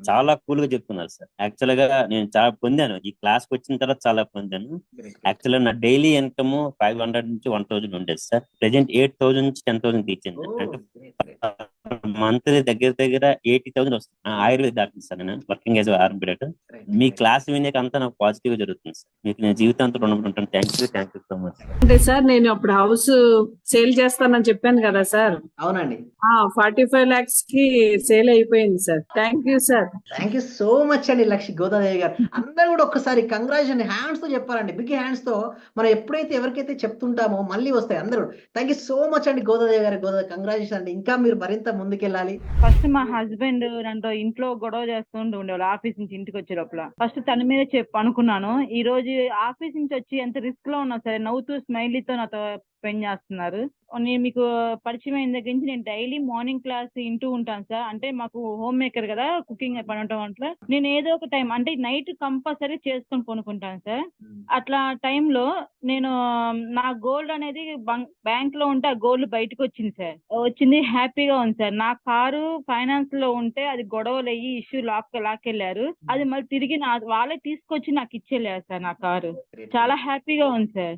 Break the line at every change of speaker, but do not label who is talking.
చాలా కూల్ గా చెప్తున్నారు సార్. యాక్చువల్ గా నేను చాలా పొందాను, ఈ క్లాస్ కి వచ్చిన తర్వాత చాలా పొందాను.
Great great.
యాక్చువల్ గా నా డైలీ ఇన్కమ్ 500 నుంచి 1000 ఉండేది సార్. ప్రెసెంట్ 8000 నుంచి 10,000
ఓ
తీర్చింది అంటే
గ్రేట్ గ్రేట్.
మంత్లీ దగ్గర దగ్గర 80,000 వస్తుంది. ఆయుర్వేద డాక్టర్ సార్, నేను వర్కింగ్ యాజ్ ఆర్ఎంపీ.
రైట్
మీ
రైట్.
క్లాస్ వినేక అంతా నాకు పాజిటివ్ గా జరుగుతుంది సార్. మీకు నేను జీవితాంతం రుణపడి ఉంటాను. Thank you so much sir.
అంటే సార్ నేను అప్పుడు హౌస్ సేల్ చేస్తానని చెప్పాను కదా సార్.
అవునండి.
45 lakhs కి సేల్ అయిపోయింది sir. Thank you sir.
Thank you so much అండి గోదాదేవి గారు. అందరూ కూడా ఒక్కసారి కంగ్రాచులేషన్ హ్యాండ్స్ తో చెప్పాలండి, బిగ్ హ్యాండ్స్ తో. మనం ఎప్పుడైతే ఎవరికైతే చెప్తుంటామో మళ్ళీ వస్తాయి అందరూ. థ్యాంక్ యూ సో మచ్ అండి గోదాదేవి గారు. కంగ్రాచులేషన్ అండి, ఇంకా మీరు మరింత ముందుకెళ్ళాలి.
ఫస్ట్ మా హస్బెండ్ నాతో ఇంట్లో గొడవ చేస్తుంటూ ఉండేవాళ్ళు. ఆఫీస్ నుంచి ఇంటికి వచ్చే లోపల ఫస్ట్ తన మీద అనుకున్నాను. ఈ రోజు ఆఫీస్ నుంచి వచ్చి ఎంత రిస్క్ లో ఉన్నా సరే నవ్వుతూ స్మైలీతో నాతో స్పెండ్ చేస్తున్నారు. నేను మీకు పరిచయం అయిన దగ్గర నుంచి నేను డైలీ మార్నింగ్ క్లాస్ వింటూ ఉంటాను సార్. అంటే మాకు హోమ్ మేకర్ కదా, కుకింగ్ పని ఉండటం వల్ల నేను ఏదో ఒక టైం అంటే నైట్ కంపల్సరీ చేసుకొని కొనుక్కుంటాను సార్. అట్లా టైంలో నేను నా గోల్డ్ అనేది బ్యాంక్ లో ఉంటే ఆ గోల్డ్ బయటకు వచ్చింది సార్. వచ్చింది, హ్యాపీగా ఉంది సార్. నా కారు ఫైనాన్స్ లో ఉంటే అది గొడవలు అయ్యి ఇష్యూ లాక్కెళ్లారు. అది మళ్ళీ తిరిగి వాళ్ళే తీసుకొచ్చి నాకు ఇచ్చేళ్ళారు సార్ నా కారు. చాలా హ్యాపీగా ఉంది సార్.